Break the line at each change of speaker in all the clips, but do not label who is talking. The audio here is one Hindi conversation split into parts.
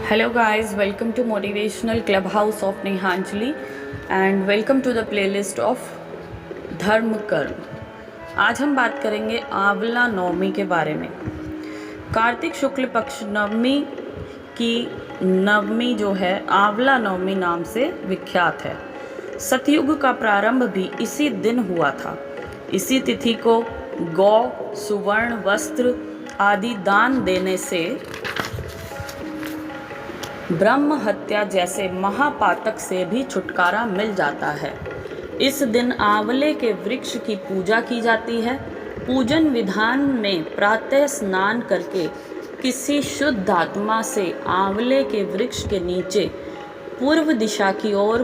Hello guys, welcome to Motivational Clubhouse of Nehanjali and welcome to the playlist of धर्म कर्म। आज हम बात करेंगे आंवला नवमी के बारे में। कार्तिक शुक्ल पक्ष नवमी की नवमी जो है आंवला नवमी नाम से विख्यात है। सतयुग का प्रारंभ भी इसी दिन हुआ था। इसी तिथि को गौ, सुवर्ण वस्त्र आदि दान देने से ब्रह्म हत्या जैसे महापातक से भी छुटकारा मिल जाता है। इस दिन आंवले के वृक्ष की पूजा की जाती है। पूजन विधान में प्रातः स्नान करके किसी शुद्ध आत्मा से आंवले के वृक्ष के नीचे पूर्व दिशा की ओर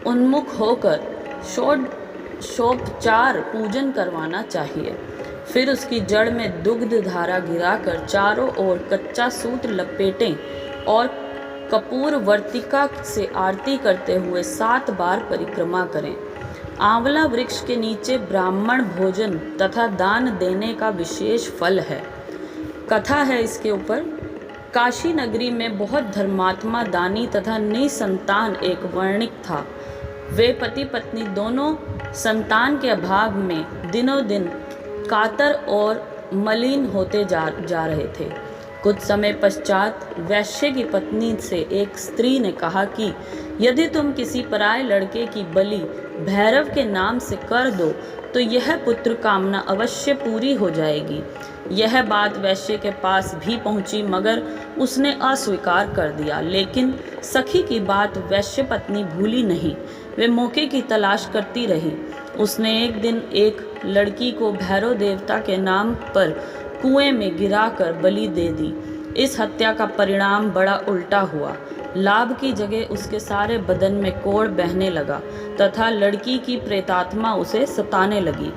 उन्मुख होकर षोडशोपचार पूजन करवाना चाहिए। फिर उसकी जड़ में दुग्ध धारा गिराकर चारों ओर कच्चा सूत्र लपेटें और कपूर वर्तिका से आरती करते हुए 7 बार परिक्रमा करें। आंवला वृक्ष के नीचे ब्राह्मण भोजन तथा दान देने का विशेष फल है। कथा है इसके ऊपर। काशी नगरी में बहुत धर्मात्मा दानी तथा निसंतान एक वर्णिक था। वे पति पत्नी दोनों संतान के अभाव में दिनों दिन कातर और मलिन होते जा रहे थे। कुछ समय पश्चात वैश्य की पत्नी से एक स्त्री ने कहा कि यदि तुम किसी पराये लड़के की बलि भैरव के नाम से कर दो तो यह पुत्र कामना अवश्य पूरी हो जाएगी। यह बात वैश्य के पास भी पहुंची मगर उसने अस्वीकार कर दिया। लेकिन सखी की बात वैश्य पत्नी भूली नहीं। वे मौके की तलाश करती रही। उसने एक दिन एक लड़की को भैरव देवता के नाम पर कुएं में गिराकर बलि दे दी। इस हत्या का परिणाम बड़ा उल्टा हुआ। लाभ की जगह उसके सारे बदन में कोढ़ बहने लगा तथा लड़की की प्रेतात्मा उसे सताने लगी।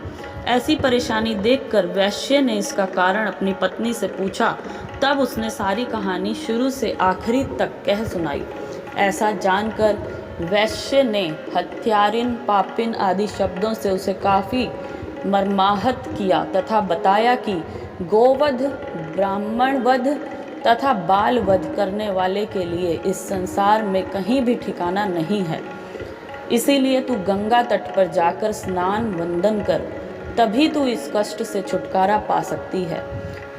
ऐसी परेशानी देखकर वैश्य ने इसका कारण अपनी पत्नी से पूछा। तब उसने सारी कहानी शुरू से आखिरी तक कह सुनाई। ऐसा जानकर वैश्य ने हत्यारिन, पापिन आदि शब्दों से उसे काफ़ी मर्माहत किया तथा बताया कि गोवध, ब्राह्मण वध तथा बाल वध करने वाले के लिए इस संसार में कहीं भी ठिकाना नहीं है। इसीलिए तू गंगा तट पर जाकर स्नान वंदन कर, तभी तू इस कष्ट से छुटकारा पा सकती है।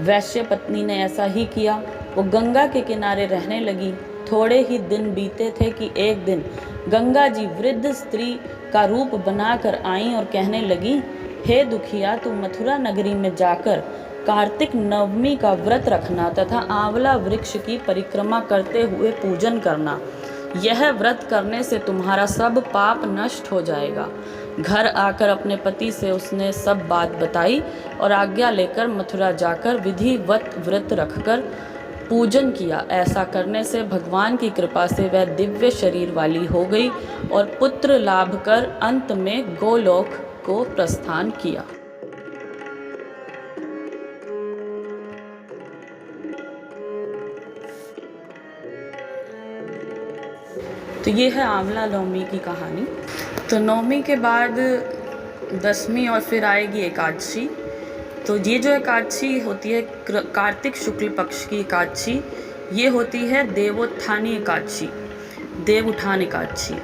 वैश्य पत्नी ने ऐसा ही किया। वो गंगा के किनारे रहने लगी। थोड़े ही दिन बीते थे कि एक दिन गंगा जी वृद्ध स्त्री का रूप बनाकर आईं और कहने लगी, हे दुखिया, तू मथुरा नगरी में जाकर कार्तिक नवमी का व्रत रखना तथा आंवला वृक्ष की परिक्रमा करते हुए पूजन करना। यह व्रत करने से तुम्हारा सब पाप नष्ट हो जाएगा। घर आकर अपने पति से उसने सब बात बताई और आज्ञा लेकर मथुरा जाकर विधिवत व्रत रखकर पूजन किया। ऐसा करने से भगवान की कृपा से वह दिव्य शरीर वाली हो गई और पुत्र लाभ कर अंत में गोलोक को प्रस्थान किया। तो ये है आंवला नवमी की कहानी। तो नवमी के बाद दशमी और फिर आएगी एकादशी। तो ये जो एकादशी होती है कार्तिक शुक्ल पक्ष की एकादशी, ये होती है देवोत्थानी एकादशी, देव उठान एकादशी।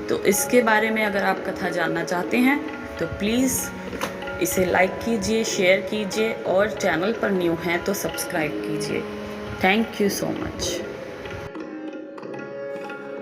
तो इसके बारे में अगर आप कथा जानना चाहते हैं तो प्लीज़ इसे लाइक कीजिए, शेयर कीजिए और चैनल पर न्यू हैं तो सब्सक्राइब कीजिए। Thank you so much.